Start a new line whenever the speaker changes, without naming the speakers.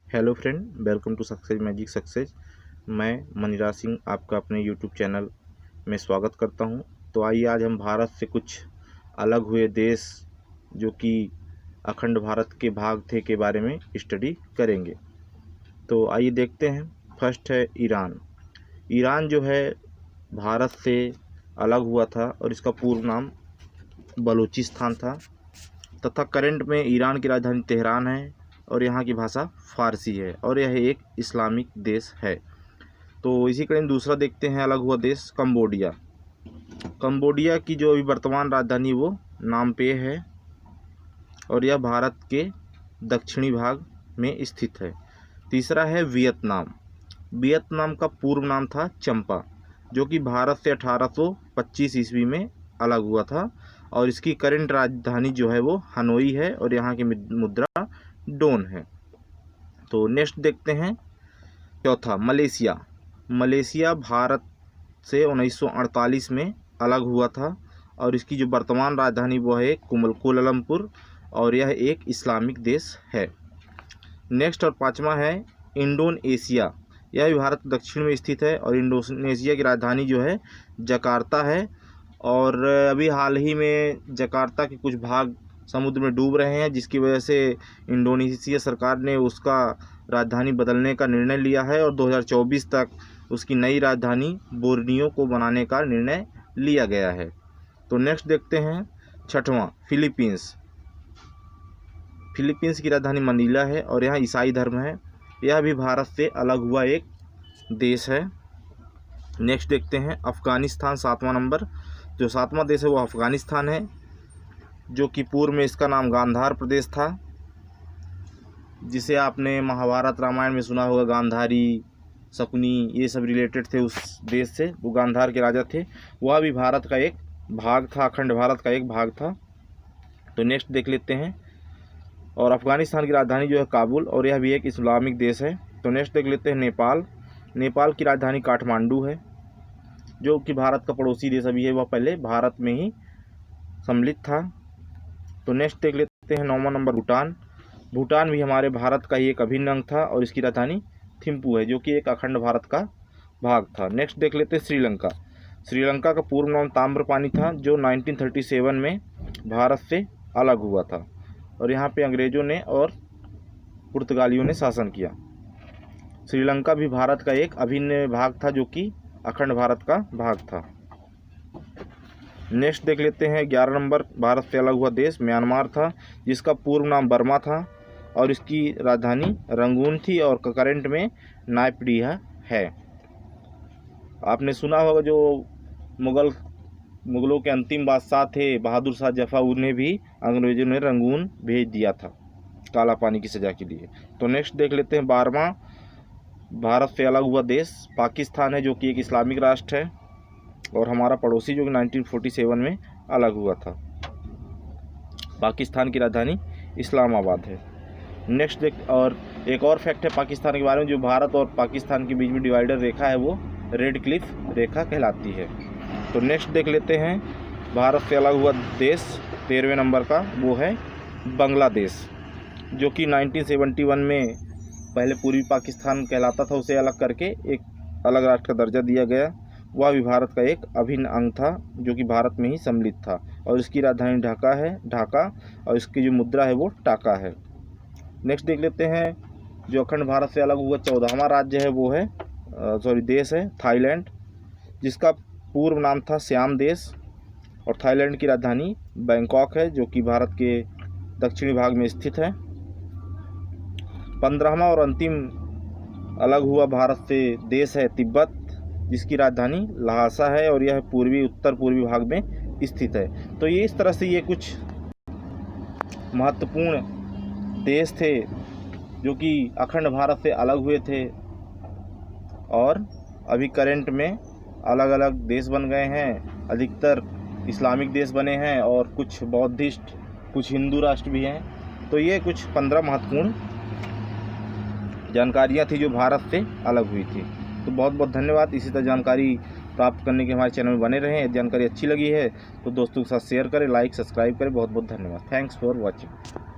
Hello friend, welcome to success magic success. मैं मनीराज सिंह आपका अपने यूट्यूब चैनल में स्वागत करता हूं। तो आइए आज हम भारत से कुछ अलग हुए देश जो कि अखंड भारत के भाग थे के बारे में स्टडी करेंगे। तो आइए देखते हैं। फर्स्ट है ईरान। ईरान जो है भारत से अलग हुआ था और इसका पूर्व नाम बलूचिस्तान था तथा करंट में ईरान की राजधानी तेहरान है और यहाँ की भाषा फ़ारसी है और यह एक इस्लामिक देश है। तो इसी कड़ी दूसरा देखते हैं अलग हुआ देश कंबोडिया। कंबोडिया की जो अभी वर्तमान राजधानी वो नामपे है और यह भारत के दक्षिणी भाग में स्थित है। तीसरा है वियतनाम। वियतनाम का पूर्व नाम था चंपा, जो कि भारत से 1825 ईस्वी में अलग हुआ था और इसकी करंट राजधानी जो है वो हनोई है और यहाँ की मुद्रा डोन है। तो नेक्स्ट देखते हैं चौथा मलेशिया। मलेशिया भारत से 1948 में अलग हुआ था और इसकी जो वर्तमान राजधानी वो है कुआलालंपुर और यह एक इस्लामिक देश है। नेक्स्ट और पांचवा है इंडोनेशिया। यह भी भारत दक्षिण में स्थित है और इंडोनेशिया की राजधानी जो है जकार्ता है और अभी हाल ही में जकार्ता के कुछ भाग समुद्र में डूब रहे हैं, जिसकी वजह से इंडोनेशिया सरकार ने उसका राजधानी बदलने का निर्णय लिया है और 2024 तक उसकी नई राजधानी बोर्नियो को बनाने का निर्णय लिया गया है। तो नेक्स्ट देखते हैं छठवां फिलीपींस। फिलीपींस की राजधानी मनीला है और यहाँ ईसाई धर्म है। यह भी भारत से अलग हुआ एक देश है। नेक्स्ट देखते हैं अफ़गानिस्तान, सातवां नंबर। जो सातवां देश है वो अफ़गानिस्तान है, जो कि पूर्व में इसका नाम गांधार प्रदेश था, जिसे आपने महाभारत रामायण में सुना होगा। गांधारी, शकुनी ये सब रिलेटेड थे उस देश से। वो गांधार के राजा थे। वह भी भारत का एक भाग था, अखंड भारत का एक भाग था। तो नेक्स्ट देख लेते हैं। और अफ़गानिस्तान की राजधानी जो है काबुल और यह भी एक इस्लामिक देश है। तो नेक्स्ट देख लेते हैं नेपाल। नेपाल की राजधानी काठमांडू है, जो कि भारत का पड़ोसी देश अभी है। वह पहले भारत में ही सम्मिलित था। तो नेक्स्ट देख लेते हैं नौवां नंबर भूटान। भूटान भी हमारे भारत का ही एक अभिन्न अंग था और इसकी राजधानी थिम्पू है, जो कि एक अखंड भारत का भाग था। नेक्स्ट देख लेते हैं श्रीलंका। श्रीलंका का पूर्व नाम ताम्रपानी था, जो 1937 में भारत से अलग हुआ था और यहाँ पे अंग्रेज़ों ने और पुर्तगालियों ने शासन किया। श्रीलंका भी भारत का एक अभिन्न भाग था, जो कि अखंड भारत का भाग था। नेक्स्ट देख लेते हैं 11 नंबर भारत से अलग हुआ देश म्यांमार था, जिसका पूर्व नाम बर्मा था और इसकी राजधानी रंगून थी और करंट में नायपीडिया है। आपने सुना होगा जो मुगलों के अंतिम बादशाह थे बहादुर शाह जफ़र, उन्हें भी अंग्रेज़ों ने रंगून भेज दिया था काला पानी की सज़ा के लिए। तो नेक्स्ट देख लेते हैं 12वां भारत से अलग हुआ देश पाकिस्तान है, जो कि एक इस्लामिक राष्ट्र है और हमारा पड़ोसी, जो कि 1947 में अलग हुआ था। पाकिस्तान की राजधानी इस्लामाबाद है। नेक्स्ट देख और एक और फैक्ट है पाकिस्तान के बारे में। जो भारत और पाकिस्तान के बीच में डिवाइडर रेखा है वो रेड क्लिफ रेखा कहलाती है। तो नेक्स्ट देख लेते हैं भारत से अलग हुआ देश 13वें नंबर का, वो है बांग्लादेश, जो कि 1971 में पहले पूर्वी पाकिस्तान कहलाता था, उसे अलग करके एक अलग राष्ट्र का दर्जा दिया गया। वह भी भारत का एक अभिन्न अंग था, जो कि भारत में ही सम्मिलित था और इसकी राजधानी ढाका है, ढाका, और इसकी जो मुद्रा है वो टाका है। नेक्स्ट देख लेते हैं जो अखंड भारत से अलग हुआ 14वां राज्य है वो है देश है थाईलैंड, जिसका पूर्व नाम था श्याम देश और थाईलैंड की राजधानी बैंकॉक है, जो कि भारत के दक्षिणी भाग में स्थित है। 15वां और अंतिम अलग हुआ भारत से देश है तिब्बत, जिसकी राजधानी लहासा है और यह पूर्वी उत्तर पूर्वी भाग में स्थित है। तो ये इस तरह से ये कुछ महत्वपूर्ण देश थे जो कि अखंड भारत से अलग हुए थे और अभी करंट में अलग अलग देश बन गए हैं। अधिकतर इस्लामिक देश बने हैं और कुछ बौद्धिस्ट, कुछ हिंदू राष्ट्र भी हैं। तो ये कुछ 15 महत्वपूर्ण जानकारियाँ थी जो भारत से अलग हुई थी। तो बहुत बहुत धन्यवाद। इसी तरह जानकारी प्राप्त करने के हमारे चैनल में बने रहें। यदि जानकारी अच्छी लगी है तो दोस्तों के साथ शेयर करें, लाइक, सब्सक्राइब करें। बहुत बहुत धन्यवाद। Thanks for watching.